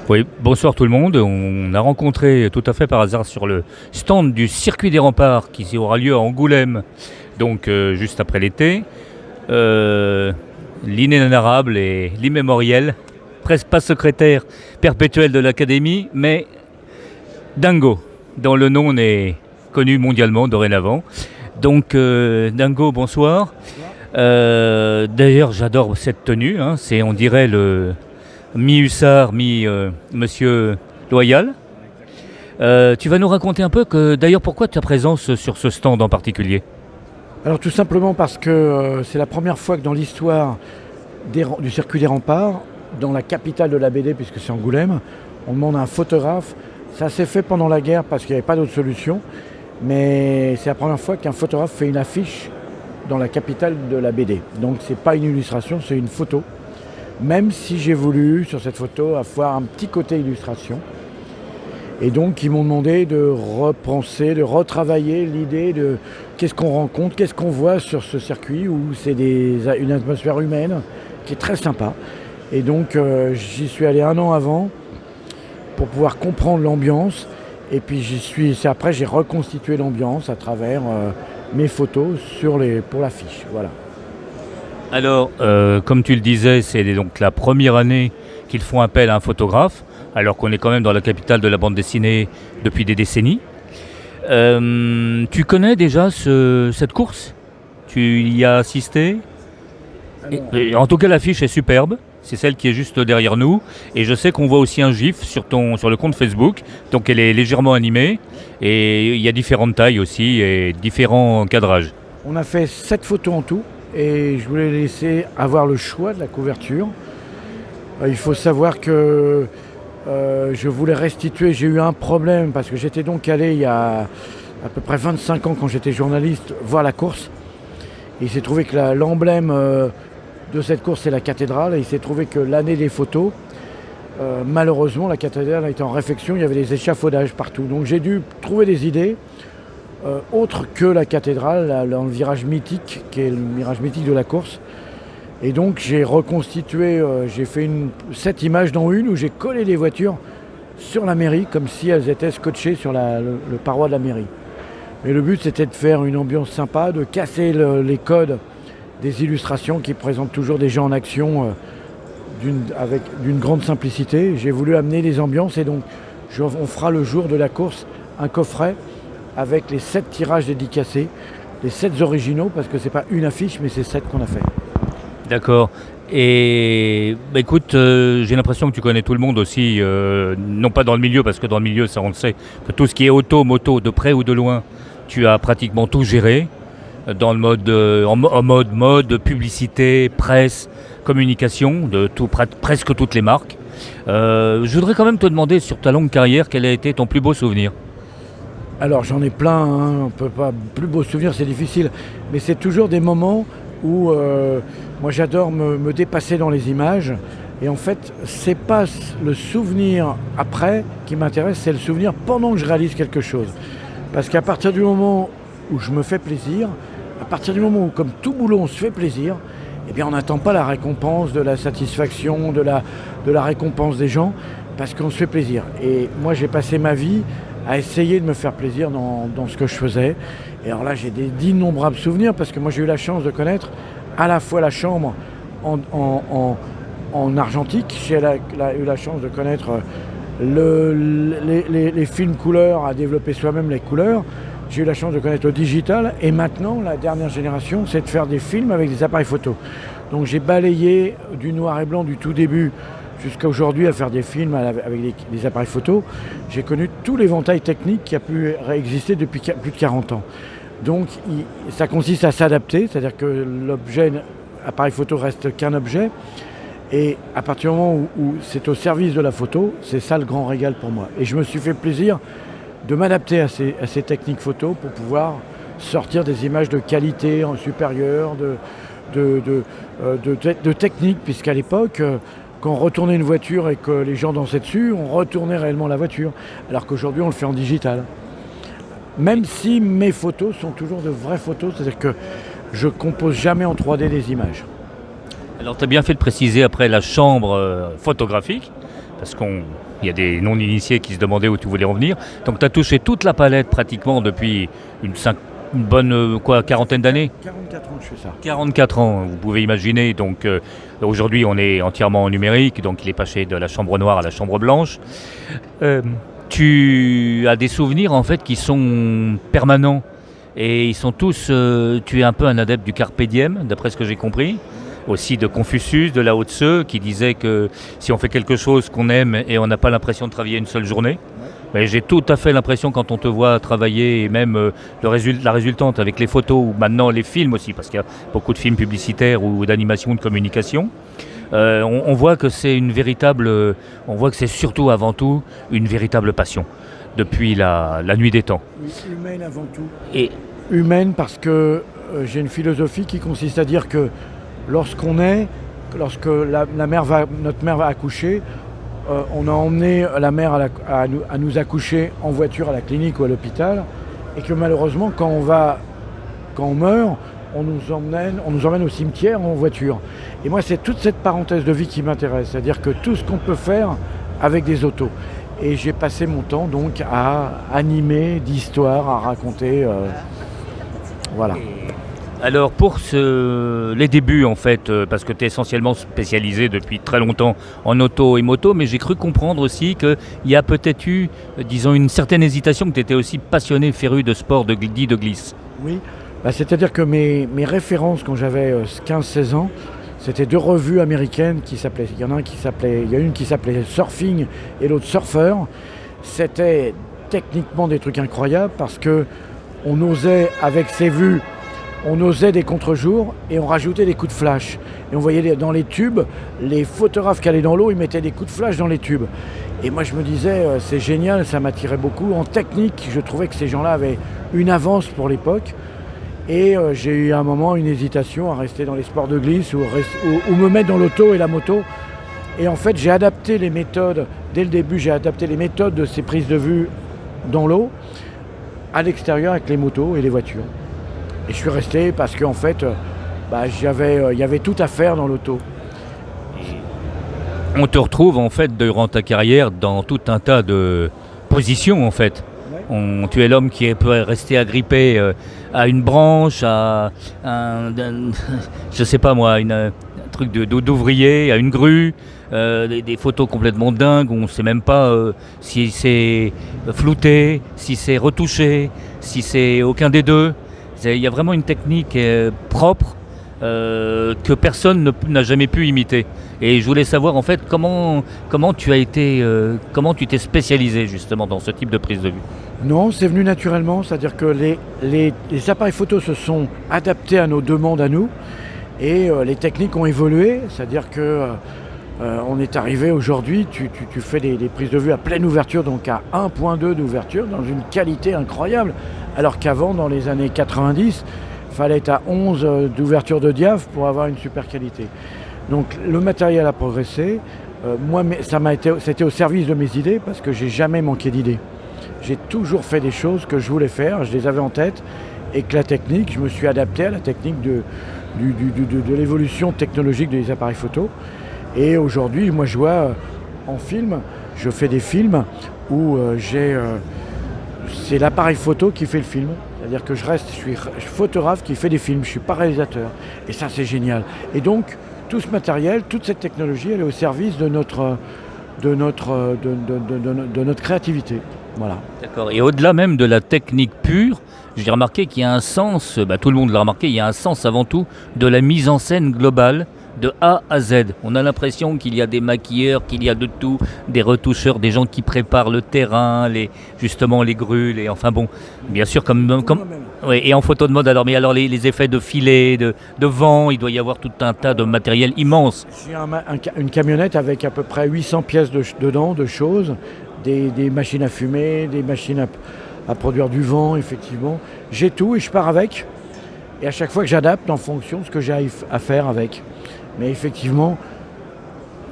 Oui, bonsoir tout le monde. On a rencontré tout à fait par hasard sur le stand du Circuit des Remparts qui aura lieu à Angoulême, donc juste après l'été, l'inénarrable et l'immémoriel, presque pas secrétaire perpétuel de l'Académie, mais Dingo, dont le nom est connu mondialement dorénavant. Donc Dingo, bonsoir. D'ailleurs, j'adore cette tenue, hein. C'est, on dirait, le mi-hussard, mi-monsieur loyal. Tu vas nous raconter un peu d'ailleurs, pourquoi ta présence sur ce stand en particulier? Alors tout simplement parce que c'est la première fois que dans l'histoire du circuit des remparts, dans la capitale de la BD, puisque c'est Angoulême, on demande à un photographe. Ça s'est fait pendant la guerre parce qu'il n'y avait pas d'autre solution, mais c'est la première fois qu'un photographe fait une affiche dans la capitale de la BD. Donc c'est pas une illustration, c'est une photo. Même si j'ai voulu, sur cette photo, avoir un petit côté illustration. Et donc, ils m'ont demandé de repenser, de retravailler l'idée de qu'est-ce qu'on rencontre, qu'est-ce qu'on voit sur ce circuit où c'est une atmosphère humaine qui est très sympa. Et donc, j'y suis allé 1 an avant pour pouvoir comprendre l'ambiance. Et puis, après, j'ai reconstitué l'ambiance à travers mes photos pour l'affiche. Voilà. Alors, comme tu le disais, c'est donc la première année qu'ils font appel à un photographe, alors qu'on est quand même dans la capitale de la bande dessinée depuis des décennies. Tu connais déjà cette course? Tu y as assisté? En tout cas, l'affiche est superbe. C'est celle qui est juste derrière nous. Et je sais qu'on voit aussi un gif sur le compte Facebook. Donc elle est légèrement animée. Et il y a différentes tailles aussi et différents cadrages. On a fait 7 photos en tout. Et je voulais laisser avoir le choix de la couverture. Il faut savoir que je voulais restituer, j'ai eu un problème parce que j'étais donc allé il y a à peu près 25 ans quand j'étais journaliste voir la course. Et il s'est trouvé que l'emblème de cette course c'est la cathédrale et il s'est trouvé que l'année des photos, malheureusement la cathédrale a été en réfection, il y avait des échafaudages partout. Donc j'ai dû trouver des idées. Autre que la cathédrale, dans le virage mythique, qui est le virage mythique de la course. Et donc j'ai reconstitué, j'ai fait 7 images dans une où j'ai collé les voitures sur la mairie, comme si elles étaient scotchées sur le paroi de la mairie. Mais le but c'était de faire une ambiance sympa, de casser les codes des illustrations qui présentent toujours des gens en action avec d'une grande simplicité. J'ai voulu amener les ambiances et donc on fera le jour de la course un coffret avec les 7 tirages dédicacés, les 7 originaux, parce que c'est pas une affiche, mais c'est 7 qu'on a fait. D'accord. Et écoute, j'ai l'impression que tu connais tout le monde aussi, non pas dans le milieu, parce que dans le milieu, ça on le sait, que tout ce qui est auto, moto, de près ou de loin, tu as pratiquement tout géré, dans le mode, en mode, publicité, presse, communication, de presque toutes les marques. Je voudrais quand même te demander, sur ta longue carrière, quel a été ton plus beau souvenir? Alors j'en ai plein, hein. On peut pas, plus beau souvenir c'est difficile, mais c'est toujours des moments où moi j'adore me dépasser dans les images et en fait c'est pas le souvenir après qui m'intéresse, c'est le souvenir pendant que je réalise quelque chose. Parce qu'à partir du moment où je me fais plaisir, à partir du moment où comme tout boulot on se fait plaisir, eh bien on n'attend pas la récompense, de la satisfaction, de la récompense des gens, parce qu'on se fait plaisir. Et moi j'ai passé ma vie à essayer de me faire plaisir dans ce que je faisais. Et alors là, j'ai d'innombrables souvenirs parce que moi, j'ai eu la chance de connaître à la fois la chambre en argentique, j'ai eu la chance de connaître les films couleurs, à développer soi-même les couleurs. J'ai eu la chance de connaître le digital et maintenant, la dernière génération, c'est de faire des films avec des appareils photo. Donc j'ai balayé du noir et blanc du tout début jusqu'à aujourd'hui à faire des films avec des appareils photo. J'ai connu tout l'éventail technique qui a pu exister depuis plus de 40 ans. Donc ça consiste à s'adapter, c'est-à-dire que l'objet appareil photo reste qu'un objet. Et à partir du moment où c'est au service de la photo, c'est ça le grand régal pour moi. Et je me suis fait plaisir de m'adapter à ces techniques photo pour pouvoir sortir des images de qualité supérieure, de technique, puisqu'à l'époque, quand on retournait une voiture et que les gens dansaient dessus, on retournait réellement la voiture. Alors qu'aujourd'hui, on le fait en digital. Même si mes photos sont toujours de vraies photos, c'est-à-dire que je ne compose jamais en 3D des images. Alors tu as bien fait de préciser après la chambre photographique, parce qu'il y a des non-initiés qui se demandaient où tu voulais en venir. Donc tu as touché toute la palette pratiquement depuis une bonne quarantaine d'années. 44 ans que je fais ça. 44 ans, vous pouvez imaginer. Donc aujourd'hui, on est entièrement en numérique, donc il est passé de la chambre noire à la chambre blanche. Tu as des souvenirs en fait qui sont permanents et ils sont tous. Tu es un peu un adepte du carpe diem, d'après ce que j'ai compris. Aussi de Confucius, de Lao Tse, qui disait que si on fait quelque chose qu'on aime et on n'a pas l'impression de travailler une seule journée, mais j'ai tout à fait l'impression quand on te voit travailler, et même la résultante avec les photos ou maintenant les films aussi, parce qu'il y a beaucoup de films publicitaires ou d'animation, de communication, on voit que c'est une véritable, on voit que c'est surtout avant tout une véritable passion depuis la nuit des temps. Humaine avant tout. Et humaine parce que j'ai une philosophie qui consiste à dire que lorsque notre mère va accoucher, on a emmené la mère à nous accoucher en voiture à la clinique ou à l'hôpital, et que malheureusement quand on meurt, on nous emmène au cimetière en voiture. Et moi c'est toute cette parenthèse de vie qui m'intéresse, c'est-à-dire que tout ce qu'on peut faire avec des autos. Et j'ai passé mon temps donc à animer d'histoires, à raconter. Voilà. Alors pour les débuts en fait, parce que tu es essentiellement spécialisé depuis très longtemps en auto et moto, mais j'ai cru comprendre aussi qu'il y a peut-être eu, disons, une certaine hésitation, que tu étais aussi passionné, féru de sport de glisse. Oui, c'est-à-dire que mes références quand j'avais 15-16 ans, c'était 2 revues américaines qui s'appelaient, il y a une qui s'appelait Surfing et l'autre Surfer. C'était techniquement des trucs incroyables parce que on osait avec ces vues. On osait des contre-jours et on rajoutait des coups de flash. Et on voyait dans les tubes, les photographes qui allaient dans l'eau, ils mettaient des coups de flash dans les tubes. Et moi je me disais, c'est génial, ça m'attirait beaucoup. En technique, je trouvais que ces gens-là avaient une avance pour l'époque. Et j'ai eu à un moment une hésitation à rester dans les sports de glisse ou me mettre dans l'auto et la moto. Et en fait, j'ai adapté les méthodes, dès le début, j'ai adapté les méthodes de ces prises de vue dans l'eau, à l'extérieur avec les motos et les voitures. Et je suis resté parce qu'en fait, il y avait tout à faire dans l'auto. On te retrouve en fait durant ta carrière dans tout un tas de positions en fait. Ouais. Tu es l'homme qui peut rester agrippé à une branche, à je sais pas moi, un truc d'ouvrier, à une grue, des photos complètement dingues où on ne sait même pas si c'est flouté, si c'est retouché, si c'est aucun des deux. Il y a vraiment une technique propre que personne n'a jamais pu imiter. Et je voulais savoir en fait comment tu t'es spécialisé justement dans ce type de prise de vue. Non, c'est venu naturellement, c'est-à-dire que les appareils photo se sont adaptés à nos demandes à nous et les techniques ont évolué, c'est-à-dire que on est arrivé aujourd'hui, tu fais des prises de vue à pleine ouverture, donc à 1.2 d'ouverture, dans une qualité incroyable. Alors qu'avant, dans les années 90, il fallait être à 11 d'ouverture de diaph pour avoir une super qualité. Donc le matériel a progressé. Moi, c'était au service de mes idées parce que j'ai jamais manqué d'idées. J'ai toujours fait des choses que je voulais faire, je les avais en tête, et que la technique, je me suis adapté à la technique de l'évolution technologique des appareils photo. Et aujourd'hui, moi je vois en film, je fais des films où c'est l'appareil photo qui fait le film. C'est-à-dire que je suis photographe qui fait des films, je ne suis pas réalisateur. Et ça c'est génial. Et donc tout ce matériel, toute cette technologie, elle est au service de notre créativité. Voilà. D'accord. Et au-delà même de la technique pure, j'ai remarqué qu'il y a un sens, tout le monde l'a remarqué, il y a un sens avant tout de la mise en scène globale de A à Z. On a l'impression qu'il y a des maquilleurs, qu'il y a de tout, des retoucheurs, des gens qui préparent le terrain, justement les grues, enfin bon, bien sûr oui, et en photo de mode alors, mais alors les effets de filet, de vent, il doit y avoir tout un tas de matériel immense. J'ai une camionnette avec à peu près 800 pièces dedans, de choses, des machines à fumer, des machines à produire du vent, effectivement. J'ai tout et je pars avec. Et à chaque fois que j'adapte en fonction de ce que j'ai à faire avec. Mais effectivement,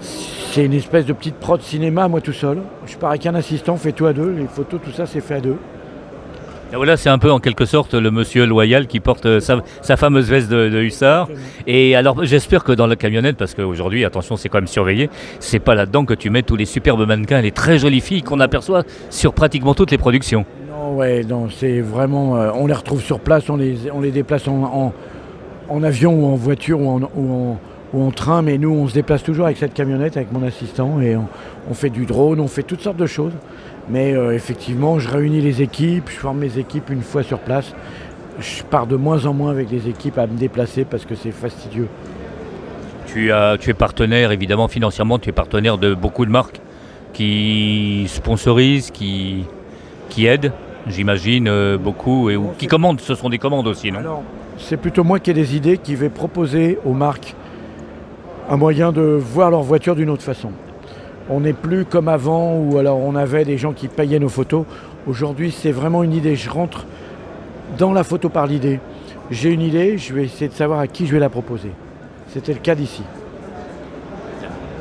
c'est une espèce de petite prod cinéma, moi tout seul. Je pars avec un assistant, on fait tout à deux. Les photos, tout ça, c'est fait à deux. Et voilà, c'est un peu en quelque sorte le monsieur loyal qui porte sa fameuse veste de hussard. Et alors j'espère que dans la camionnette, parce qu'aujourd'hui, attention, c'est quand même surveillé, c'est pas là-dedans que tu mets tous les superbes mannequins, les très jolies filles qu'on aperçoit sur pratiquement toutes les productions. Non, ouais, non, c'est vraiment. On les retrouve sur place, on les déplace en avion ou en voiture ou en train, mais nous on se déplace toujours avec cette camionnette, avec mon assistant, et on fait du drone, on fait toutes sortes de choses. Mais effectivement, je réunis les équipes, je forme mes équipes une fois sur place. Je pars de moins en moins avec les équipes à me déplacer parce que c'est fastidieux. Tu es partenaire, évidemment, financièrement, tu es partenaire de beaucoup de marques qui sponsorisent, qui aident, j'imagine, beaucoup, ou qui commandent. Ce sont des commandes aussi, non? Alors, c'est plutôt moi qui ai des idées, qui vais proposer aux marques un moyen de voir leur voiture d'une autre façon. On n'est plus comme avant où alors on avait des gens qui payaient nos photos. Aujourd'hui, c'est vraiment une idée. Je rentre dans la photo par l'idée. J'ai une idée, je vais essayer de savoir à qui je vais la proposer. C'était le cas d'ici,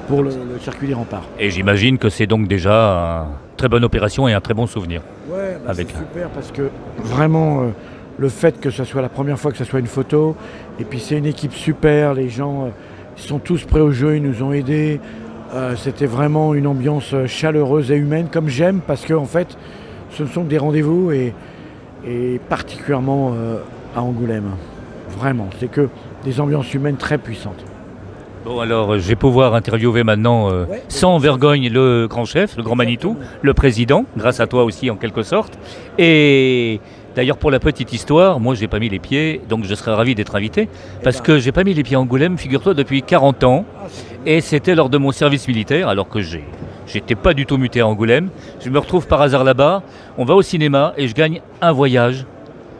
pour le circuit des remparts. Et j'imagine que c'est donc déjà une très bonne opération et un très bon souvenir. Ouais, avec c'est super parce que vraiment, le fait que ce soit la première fois que ce soit une photo, et puis c'est une équipe super, les gens ils sont tous prêts au jeu, ils nous ont aidés. C'était vraiment une ambiance chaleureuse et humaine, comme j'aime, parce que en fait, ce ne sont que des rendez-vous, et particulièrement à Angoulême. Vraiment, c'est que des ambiances humaines très puissantes. Bon, alors, je vais pouvoir interviewer maintenant, sans vergogne, le grand chef, le grand Manitou, le président, grâce à toi aussi en quelque sorte. Et d'ailleurs, pour la petite histoire, moi, j'ai pas mis les pieds, donc je serais ravi d'être invité, parce que j'ai pas mis les pieds à Angoulême, figure-toi, depuis 40 ans. Et c'était lors de mon service militaire, alors que j'étais pas du tout muté à Angoulême. Je me retrouve par hasard là-bas, on va au cinéma et je gagne un voyage,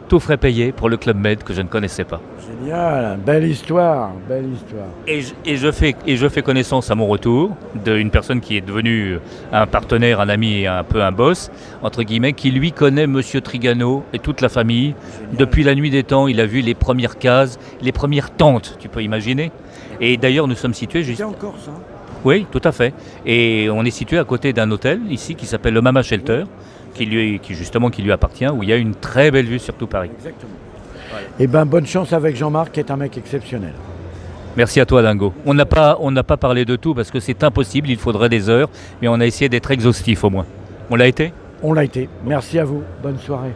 tout frais payé pour le Club Med que je ne connaissais pas. Génial, belle histoire, belle histoire. Et je fais connaissance à mon retour d'une personne qui est devenue un partenaire, un ami et un peu un boss, entre guillemets, qui lui connaît Monsieur Trigano et toute la famille. Génial. Depuis la nuit des temps, il a vu les premières cases, les premières tentes, tu peux imaginer. Et d'ailleurs, nous sommes situés juste... C'est en Corse, hein? Oui, tout à fait. Et on est situé à côté d'un hôtel ici qui s'appelle le Mama Shelter, qui lui appartient, où il y a une très belle vue sur tout Paris. Exactement. Voilà. Et ben bonne chance avec Jean-Marc, qui est un mec exceptionnel. Merci à toi, Dingo. On n'a pas parlé de tout parce que c'est impossible, il faudrait des heures, mais on a essayé d'être exhaustif au moins. On l'a été ? On l'a été. Merci à vous. Bonne soirée.